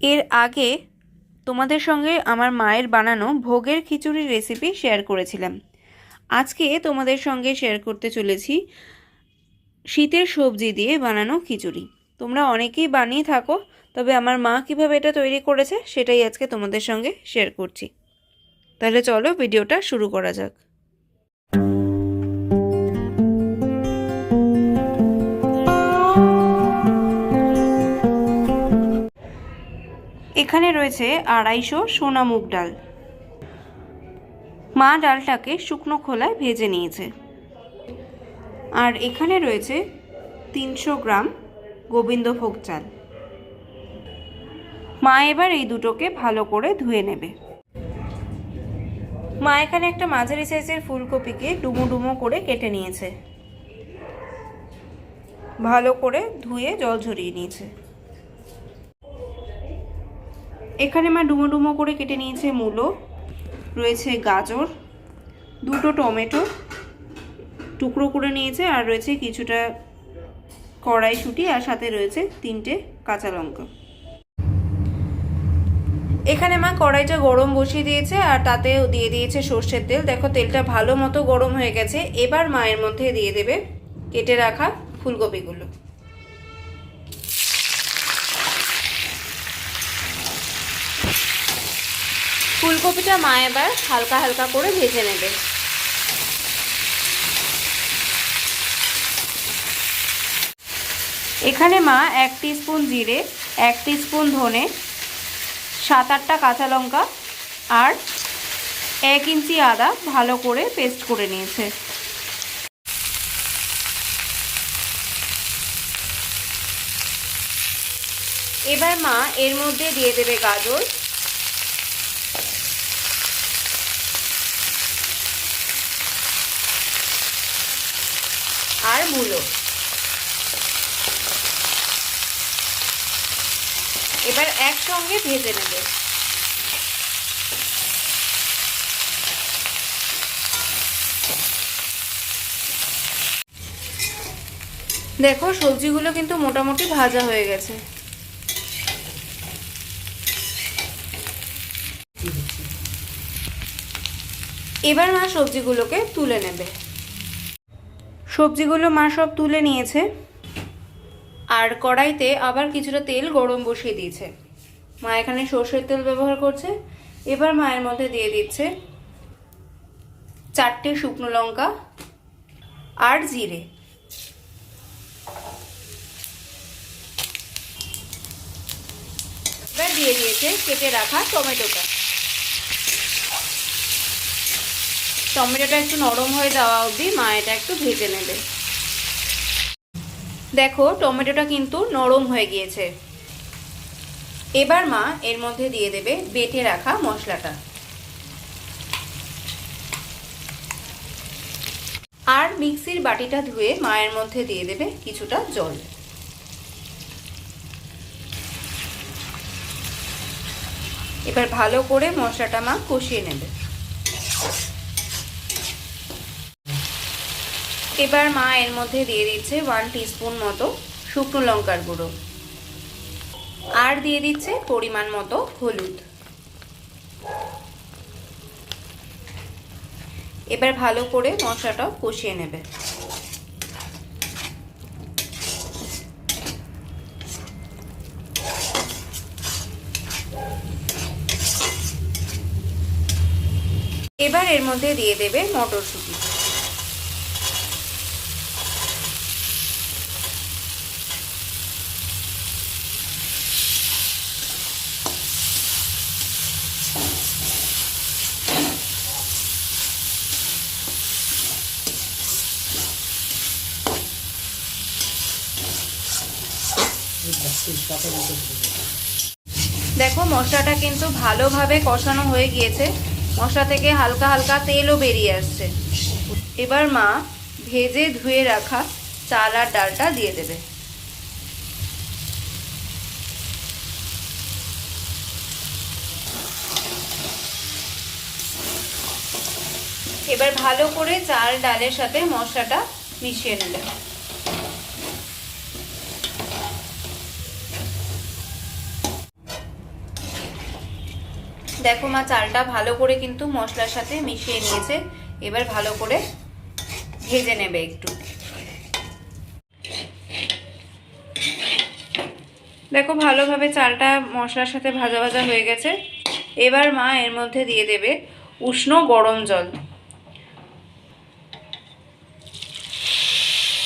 এর আগে তোমাদের সঙ্গে আমার মায়ের বানানো ভোগের খিচুড়ির রেসিপি শেয়ার করেছিলাম। আজকে তোমাদের সঙ্গে শেয়ার করতে চলেছি শীতের সবজি দিয়ে বানানো খিচুড়ি। তোমরা অনেকেই বানিয়ে থাকো, তবে আমার মা কিভাবে এটা তৈরি করেছে সেটাই আজকে তোমাদের সঙ্গে শেয়ার করছি। তাহলে চলো ভিডিওটা শুরু করা যাক। এখানে রয়েছে 250 সোনা মুগ ডাল। মা ডালটাকে শুকনো খোলায় ভেজে নিয়েছে। আর এখানে রয়েছে 300 গ্রাম গোবিন্দভোগ চাল। মা এবার এই দুটোকে ভালো করে ধুয়ে নেবে। মা এখানে একটা মাঝারি সাইজের ফুলকপিকে ডুমো ডুমো করে কেটে নিয়েছে, ভালো করে ধুয়ে জল ঝরিয়ে নিয়েছে। এখানে মা ডুমো ডুমো করে কেটে নিয়েছে মূলো, রয়েছে গাজর, দুটো টমেটো টুকরো করে নিয়েছে, আর রয়েছে কিছুটা কড়াইশুঁটি, আর সাথে রয়েছে 3টে কাঁচা লঙ্কা। এখানে মা কড়াইটা গরম বসিয়ে দিয়েছে আর তাতেও দিয়ে দিয়েছে সর্ষের তেল। দেখো তেলটা ভালো মতো গরম হয়ে গেছে। এবার মায়ের মধ্যে দিয়ে দেবে কেটে রাখা ফুলকপিগুলো। ফুলকপিটা মা এবার হালকা হালকা করে ভেজে নেবে। এখানে মা 1 টিস্পুন জিরে, 1 টিস্পুন ধনে, 7-8টা কাঁচা লঙ্কা আর 1 ইঞ্চি আদা ভালো করে পেস্ট করে নিয়েছে। এবার মা এর মধ্যে দিয়ে দেবে গাজর, আর মূলো। এবার একসঙ্গে ভেজে নেবে। দেখো সবজিগুলো কিন্তু মোটামুটি ভাজা হয়ে গেছে। এবার মা সবজিগুলোকে তুলে নেবে। সবজিগুলো মা সব তুলে নিয়েছে আর কড়াইতে আবার কিছুটা তেল গরম বসিয়ে দিয়েছে। মা এখানে সর্ষের তেল ব্যবহার করছে। এবার মায়ের মধ্যে দিয়ে দিচ্ছে 4টে শুকনো লঙ্কা আর জিরে। এবার দিয়ে দিয়েছে কেটে রাখা টমেটোটা। টমেটোটা একটু নরম হয়ে যাওয়া অবধি মা এটা একটু ভেজে নেবে। দেখো টমেটোটা কিন্তু নরম হয়ে গিয়েছে। এবার মা এর মধ্যে দিয়ে দেবে বেটে রাখা মশলাটা আর মিক্সির বাটিটা ধুয়ে মায়ের মধ্যে দিয়ে দেবে কিছুটা জল। এবার ভালো করে মশলাটা মা কষিয়ে নেবে। এবার মা এর মধ্যে দিয়ে দিচ্ছে 1 টিস্পুন মতো শুকনো লঙ্কার গুঁড়ো আর দিয়ে দিচ্ছে পরিমাণ মতো হলুদ। এবার ভালো করে মশলাটা কষিয়ে নেবে। এবার এর মধ্যে দিয়ে দেবে মটরশুঁটি। দেখো মশলাটা কিন্তু ভালোভাবে কষানো হয়ে গিয়েছে। মশলা থেকে হালকা হালকা তেলও বেরিয়ে আসছে। এবার মা ভেজে ধুয়ে রাখা চাল আর ডালটা দিয়ে দেবে। এবার ভালো করে চাল ডালের সাথে মশলাটা মিশিয়ে নেবে। দেখো মা চালটা ভালো করে কিন্তু মশলার সাথে মিশিয়ে নিয়েছে। এবার ভালো করে ভেজে নেবে একটু। দেখো ভালোভাবে চালটা মশলার সাথে ভাজা ভাজা হয়ে গেছে। এবার মা এর মধ্যে দিয়ে দেবে উষ্ণ গরম জল।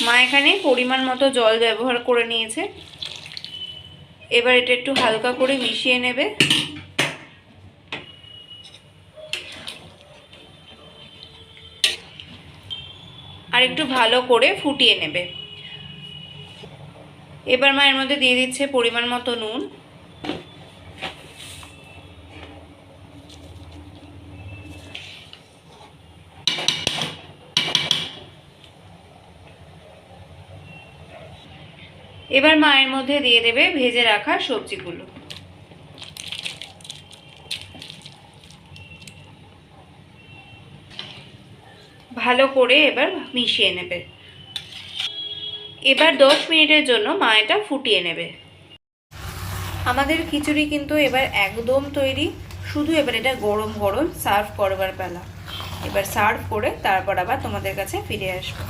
মা এখানে পরিমাণ মতো জল ব্যবহার করে নিয়েছে। এবার এটা একটু হালকা করে মিশিয়ে নেবে। আর একটু ভালো করে ফুটিয়ে নেবে। এবার মা এর মধ্যে দিয়ে দিচ্ছে পরিমাণ মতো নুন। এবার মা এর মধ্যে দিয়ে দেবে ভেজে রাখা সবজিগুলো। ভালো করে এবার মিশিয়ে নেবে। এবার 10 মিনিটের জন্য মা এটা ফুটিয়ে নেবে। আমাদের খিচুড়ি কিন্তু এবার একদম তৈরি। শুধু এবার এটা গরম গরম সার্ভ করবার পালা। এবার সার্ভ করে তারপর আবার তোমাদের কাছে ফিরে আসবো।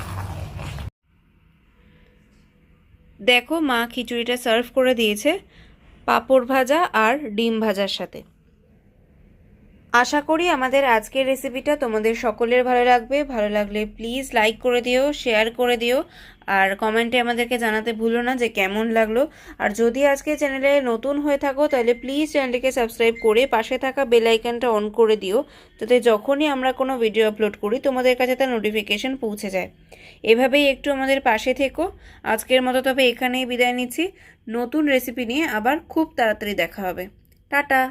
দেখো মা খিচুড়িটা সার্ভ করে দিয়েছে পাঁপড় ভাজা আর ডিম ভাজার সাথে। আশা করি আমাদের আজকের রেসিপিটা তোমাদের সকলের ভালো লাগবে। ভালো লাগলে প্লিজ লাইক করে দিও, শেয়ার করে দিও, আর কমেন্টে আমাদেরকে জানাতে ভুলো না যে কেমন লাগলো। আর যদি আজকে চ্যানেলে নতুন হয়ে থাকো তাহলে প্লিজ চ্যানেলটিকে সাবস্ক্রাইব করে পাশে থাকা বেল আইকনটা অন করে দিও, যাতে যখনই আমরা কোনো ভিডিও আপলোড করি তোমাদের কাছে তার নোটিফিকেশন পৌঁছে যায়। এভাবেই একটু আমাদের পাশে থেকো। আজকের মতো তবে এখানেই বিদায় নিচ্ছি। নতুন রেসিপি নিয়ে আবার খুব তাড়াতাড়ি দেখা হবে। টাটা।